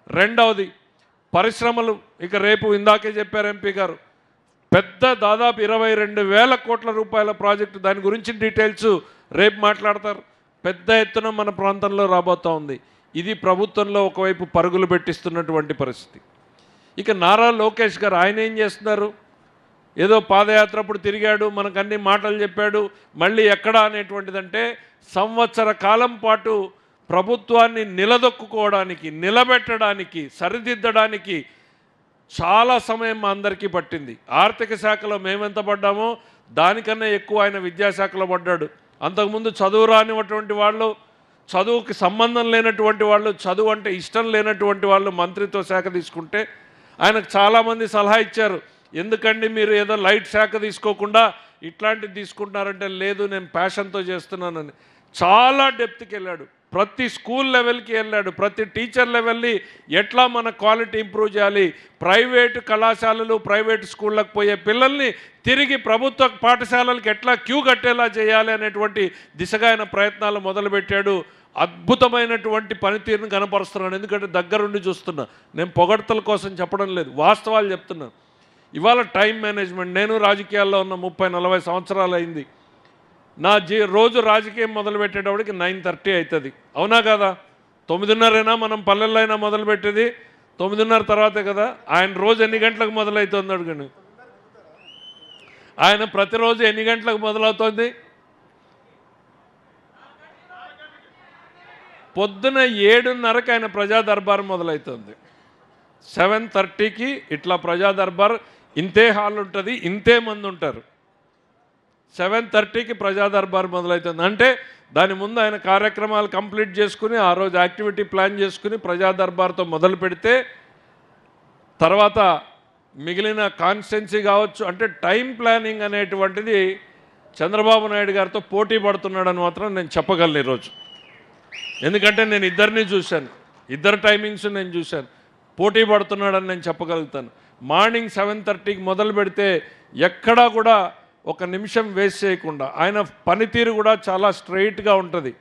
రెండవది పరిశ్రమలు. ఇక రేపు ఇందాకే చెప్పారు ఎంపీ గారు, పెద్ద దాదాపు 22,000 కోట్ల రూపాయల ప్రాజెక్టు, దాని గురించి డీటెయిల్స్ రేపు మాట్లాడతారు. పెద్ద ఎత్తున మన ప్రాంతంలో రాబోతూ ఉంది. ఇది ప్రభుత్వంలో ఒకవైపు పరుగులు పెట్టిస్తున్నటువంటి పరిస్థితి. ఇక నారా లోకేష్ గారు ఆయన ఏం చేస్తున్నారు? ఏదో పాదయాత్ర అప్పుడు తిరిగాడు, మనకు అన్ని మాటలు చెప్పాడు, మళ్ళీ ఎక్కడ అనేటువంటిదంటే సంవత్సర కాలం పాటు ప్రభుత్వాన్ని నిలదొక్కుకోవడానికి, నిలబెట్టడానికి, సరిదిద్దడానికి చాలా సమయం మా అందరికీ పట్టింది. ఆర్థిక శాఖలో మేమెంత పడ్డామో దానికన్నా ఎక్కువ ఆయన విద్యాశాఖలో పడ్డాడు. అంతకుముందు చదువు రానిటువంటి వాళ్ళు, చదువుకి సంబంధం లేనటువంటి వాళ్ళు, చదువు అంటే ఇష్టం లేనటువంటి వాళ్ళు మంత్రిత్వ శాఖ తీసుకుంటే ఆయనకు చాలామంది సలహా ఇచ్చారు, ఎందుకండి మీరు ఏదో లైట్ శాఖ తీసుకోకుండా ఇట్లాంటివి తీసుకుంటున్నారంటే, లేదు నేను ప్యాషన్తో చేస్తున్నానని చాలా డెప్త్కి వెళ్ళాడు. ప్రతి స్కూల్ లెవెల్కి వెళ్ళాడు, ప్రతి టీచర్ లెవెల్ని ఎట్లా మన క్వాలిటీ ఇంప్రూవ్ చేయాలి, ప్రైవేటు కళాశాలలు ప్రైవేటు స్కూళ్ళకు పోయే పిల్లల్ని తిరిగి ప్రభుత్వ పాఠశాలలకు ఎట్లా క్యూ కట్టేలా చేయాలి అనేటువంటి దిశగా ఆయన ప్రయత్నాలు మొదలుపెట్టాడు. అద్భుతమైనటువంటి పనితీరును కనపరుస్తున్నాడు. ఎందుకంటే దగ్గరుండి చూస్తున్నా, నేను పొగడ్తల కోసం చెప్పడం లేదు, వాస్తవాలు చెప్తున్నాను. ఇవాళ టైం మేనేజ్మెంట్, నేను రాజకీయాల్లో ఉన్న 30-40 సంవత్సరాలు అయింది. నా రోజు రాజకీయం మొదలుపెట్టేటప్పటికి 9:30 అవుతుంది. అవునా కదా? 9:30 మనం పల్లెల్లో అయినా మొదలుపెట్టేది 9:30 తర్వాతే కదా. ఆయన రోజు ఎన్ని గంటలకు మొదలవుతుంది అడుగుని? ఆయన ప్రతిరోజు ఎన్ని గంటలకు మొదలవుతుంది? పొద్దున 7:30కి ఆయన ప్రజా దర్బార్ మొదలవుతుంది. 7:30కి ఇట్లా ప్రజా దర్బార్, ఇంతే హాల్ ఉంటుంది, ఇంతే మంది ఉంటారు. 7:30కి ప్రజా దర్బార్ మొదలవుతుంది. అంటే దాని ముందు ఆయన కార్యక్రమాలు కంప్లీట్ చేసుకుని, ఆ రోజు యాక్టివిటీ ప్లాన్ చేసుకుని ప్రజా దర్బార్తో మొదలు పెడితే తర్వాత మిగిలిన కాన్స్టిట్యున్సీ కావచ్చు. అంటే టైం ప్లానింగ్ అనేటువంటిది చంద్రబాబు నాయుడు గారితో పోటీ పడుతున్నాడని మాత్రం నేను చెప్పగలను ఈరోజు. ఎందుకంటే నేను ఇద్దరిని చూశాను, ఇద్దరు టైమింగ్స్ నేను చూశాను. పోటీ పడుతున్నాడని నేను చెప్పగలుగుతాను. మార్నింగ్ 7:30కి మొదలు పెడితే ఎక్కడా కూడా ఒక నిమిషం వేస్ట్ చేయకుండా, ఆయన పనితీరు కూడా చాలా స్ట్రైట్గా ఉంటుంది.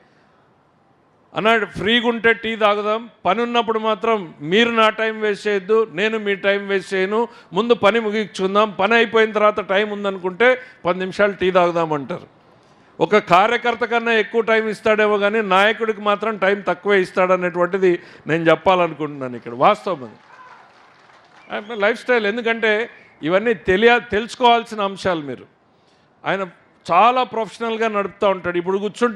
అన్నాడు, ఫ్రీగా ఉంటే టీ తాగుదాం, పని ఉన్నప్పుడు మాత్రం మీరు నా టైం వేస్ట్ చేయొద్దు, నేను మీ టైం వేస్ట్ చేయను, ముందు పని ముగించుకుందాం, పని అయిపోయిన తర్వాత టైం ఉందనుకుంటే 10 నిమిషాలు టీ తాగుదాం అంటారు. ఒక కార్యకర్త కన్నా ఎక్కువ టైం ఇస్తాడేమో కానీ నాయకుడికి మాత్రం టైం తక్కువే ఇస్తాడనేటువంటిది నేను చెప్పాలనుకుంటున్నాను ఇక్కడ. వాస్తవం అది లైఫ్ స్టైల్. ఎందుకంటే ఇవన్నీ తెలుసుకోవాల్సిన అంశాలు. మీరు ఆయన చాలా ప్రొఫెషనల్గా నడుపుతూ ఉంటాడు. ఇప్పుడు కూర్చుంటే